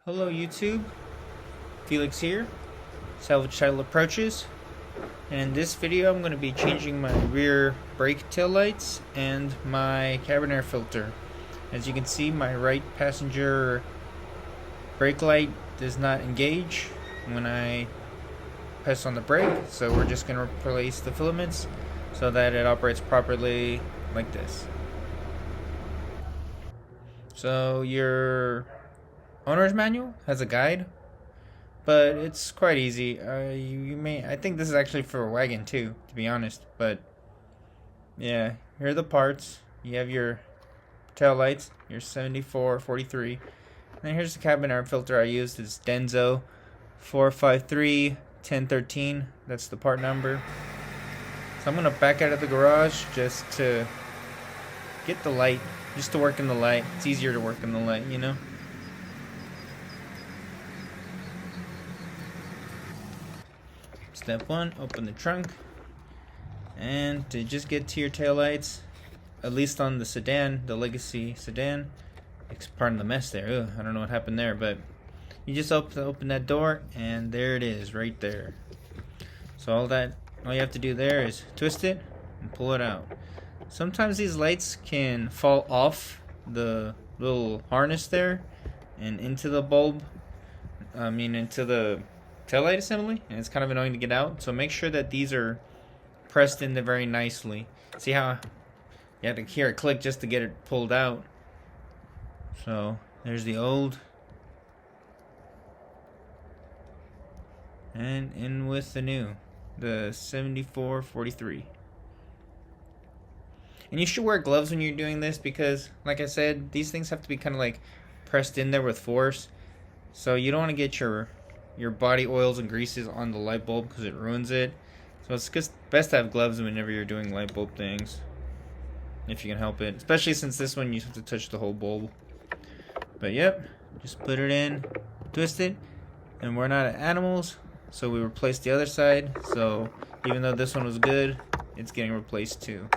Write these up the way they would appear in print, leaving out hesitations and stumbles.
Hello YouTube, Felix here, Salvage Title Approaches, and in this video I'm going to be changing my rear brake tail lights and my cabin air filter. As you can see, my right passenger brake light does not engage when I press on the brake, so we're just going to replace the filaments so that it operates properly like this. So your owner's manual has a guide, but it's quite easy. I think this is actually for a wagon too, to be honest. But yeah, here are the parts. You have your tail lights, your 7443, and here's the cabin air filter I used. It's Denso 4531013. That's the part number. So I'm gonna back out of the garage just to get the light, just to work in the light. It's easier to work in the light, you know. Step 1, open the trunk, and to just get to your taillights, at least on the sedan, the Legacy sedan, pardon the mess there, ugh, I don't know what happened there, but you just open that door, and there it is, right there. So all you have to do there is twist it and pull it out. Sometimes these lights can fall off the little harness there and into the bulb, into the taillight assembly, and it's kind of annoying to get out. So make sure that these are pressed in there very nicely. See how you have to hear it click just to get it pulled out. So there's the old, and in with the new, the 7443. And you should wear gloves when you're doing this because, like I said, these things have to be kind of like pressed in there with force. So you don't want to get your body oils and greases on the light bulb because it ruins it. So it's just best to have gloves whenever you're doing light bulb things, if you can help it, especially since this one you have to touch the whole bulb. But yep, just put it in, twist it, and we're not animals, so we replaced the other side. So even though this one was good, it's getting replaced too.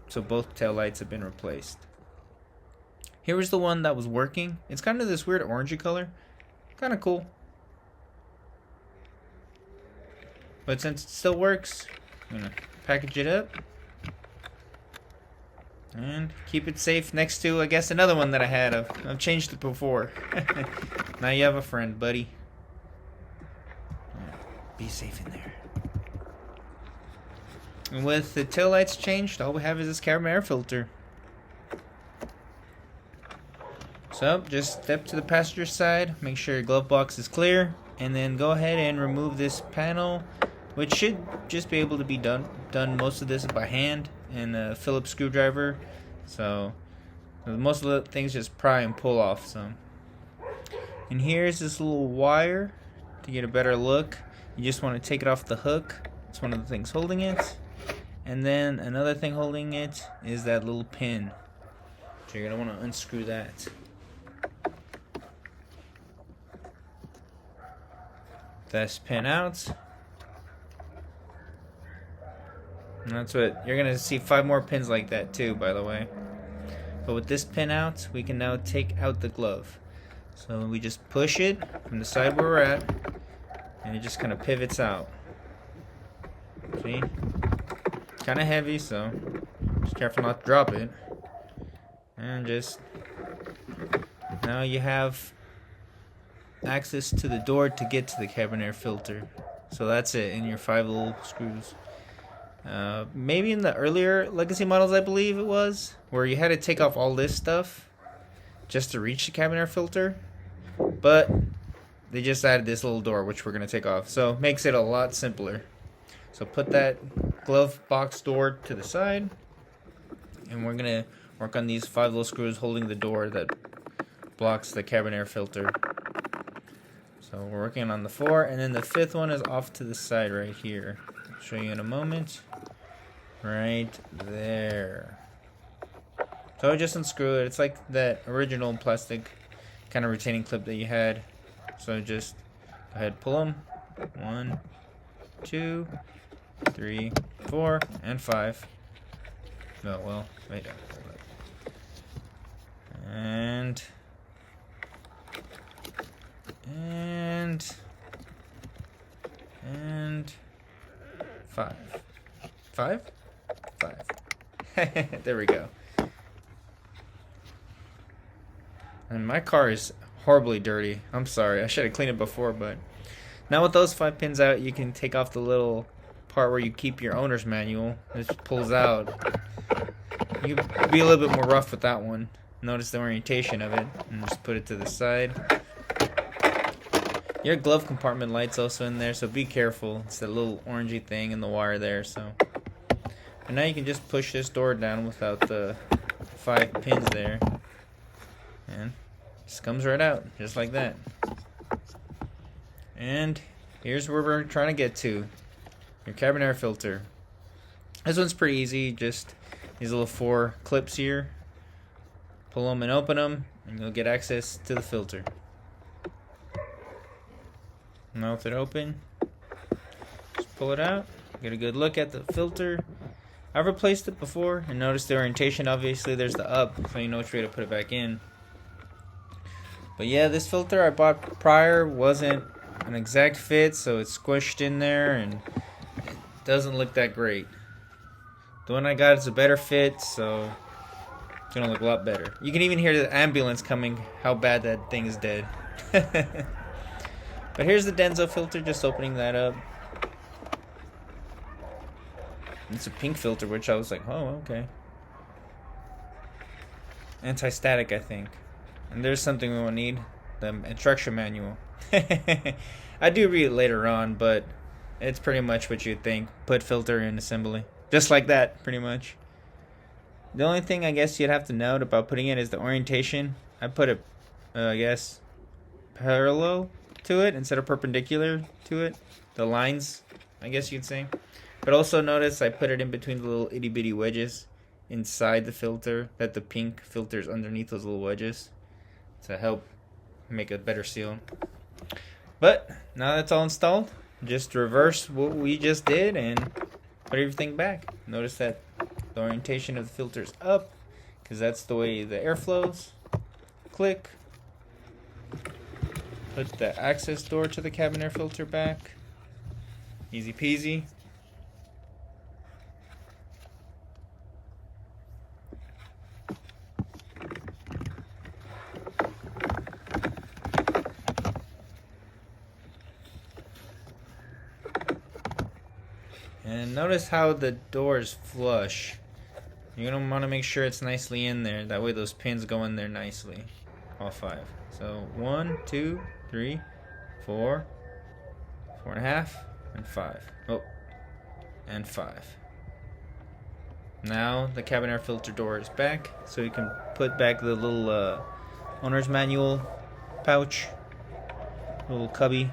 So both tail lights have been replaced. Here was the one that was working. It's kind of this weird orangey color, kind of cool. But since it still works, I'm gonna package it up and keep it safe next to, I guess, another one that I had. I've changed it before. Now you have a friend, buddy. Be safe in there. And with the taillights changed, all we have is this cabin air filter. So just step to the passenger side, make sure your glove box is clear, and then go ahead and remove this panel, which should just be able to be done most of this by hand and a Phillips screwdriver. So most of the things just pry and pull off. So, and here's this little wire to get a better look. You just want to take it off the hook. It's one of the things holding it. And then another thing holding it is that little pin. So you're gonna want to unscrew that. This pin out. And that's what you're gonna see, 5 more pins like that too, by the way. But with this pin out, we can now take out the glove. So we just push it from the side where we're at, and it just kind of pivots out. See? It's kind of heavy, so just careful not to drop it. And just now you have access to the door to get to the cabin air filter. So that's it, in your 5 little screws. Maybe in the earlier Legacy models, I believe it was, where you had to take off all this stuff just to reach the cabin air filter, but they just added this little door, which we're going to take off, so it makes it a lot simpler. So put that glove box door to the side, and we're going to work on these 5 little screws holding the door that blocks the cabin air filter. So we're working on the 4, and then the 5th one is off to the side right here. I'll show you in a moment. Right there. So I just unscrew it. It's like that original plastic kind of retaining clip that you had. So just go ahead, pull them. 1, 2, 3, 4, and 5. Oh, well, wait. And And 5. 5? 5. There we go. And my car is horribly dirty. I'm sorry. I should have cleaned it before, but now with those 5 pins out, you can take off the little part where you keep your owner's manual. It just pulls out. You can be a little bit more rough with that one. Notice the orientation of it, and just put it to the side. Your glove compartment light's also in there, so be careful. It's that little orangey thing in the wire there. So, and now you can just push this door down without the 5 pins there, and it just comes right out, just like that. And here's where we're trying to get to. Your cabin air filter. This one's pretty easy. Just these little 4 clips here. Pull them and open them, and you'll get access to the filter. Now with it open, just pull it out. Get a good look at the filter. I've replaced it before, and notice the orientation. Obviously, there's the up, so you know which way to put it back in. But yeah, this filter I bought prior wasn't an exact fit, so it's squished in there, and it doesn't look that great. The one I got is a better fit, so it's gonna look a lot better. You can even hear the ambulance coming, how bad that thing is dead. But here's the Denso filter, just opening that up. It's a pink filter, which I was like, oh, okay. Anti-static, I think. And there's something we will need, the instruction manual. I do read it later on, but it's pretty much what you'd think. Put filter in assembly. Just like that, pretty much. The only thing I guess you'd have to note about putting it is the orientation. I put it, I guess, parallel to it instead of perpendicular to it. The lines, I guess you'd say. But also notice I put it in between the little itty bitty wedges inside the filter, that the pink filter's underneath those little wedges to help make a better seal. But now that's all installed, just reverse what we just did and put everything back. Notice that the orientation of the filter's up, because that's the way the air flows. Click. Put the access door to the cabin air filter back. Easy peasy. And notice how the door is flush. You're going to want to make sure it's nicely in there. That way those pins go in there nicely. All 5. So 1, 2, 3, 4, 4.5, and 5. Oh, and 5. Now the cabin air filter door is back, so you can put back the little owner's manual pouch, little cubby.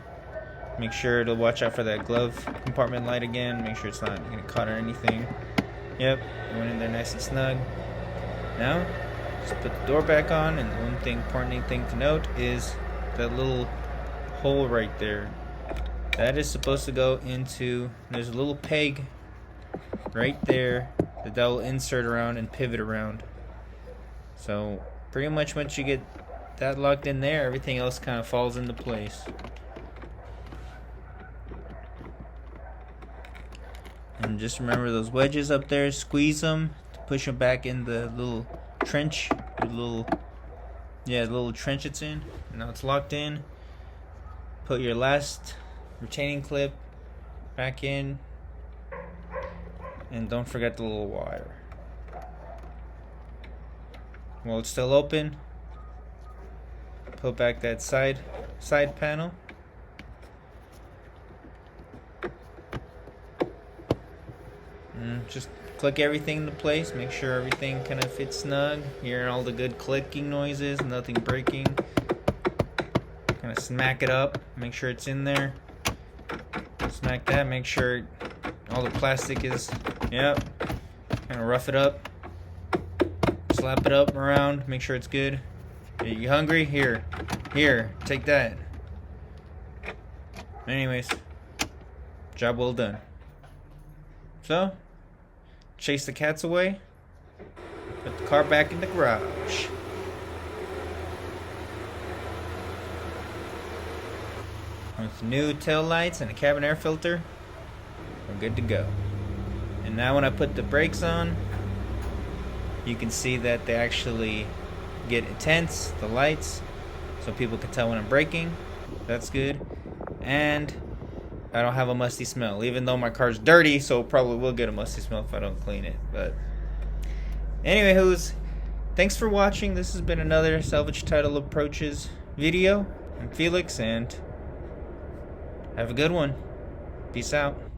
Make sure to watch out for that glove compartment light again. Make sure it's not getting caught on anything. Yep, it went in there nice and snug. Now, just put the door back on, and the one thing, important thing to note is that little hole right there. That is supposed to go into, there's a little peg right there that will insert around and pivot around. So pretty much once you get that locked in there, everything else kind of falls into place. And just remember those wedges up there, squeeze them to push them back in the little trench, the little trench it's in. Now it's locked in. Put your last retaining clip back in, and don't forget the little wire. While it's still open, put back that side panel. And just click everything into place. Make sure everything kind of fits snug. Hearing all the good clicking noises, nothing breaking. Kind of smack it up. Make sure it's in there. Smack that. Make sure all the plastic is. Yep. Kind of rough it up. Slap it up around. Make sure it's good. Are you hungry? Here. Take that. Anyways, job well done. So, chase the cats away. Put the car back in the garage. With new tail lights and a cabin air filter, we're good to go. And now when I put the brakes on, you can see that they actually get intense, the lights, so people can tell when I'm braking. That's good. And I don't have a musty smell, even though my car's dirty, so it probably will get a musty smell if I don't clean it. But anyway, thanks for watching. This has been another Salvage Title Approaches video. I'm Felix, and have a good one. Peace out.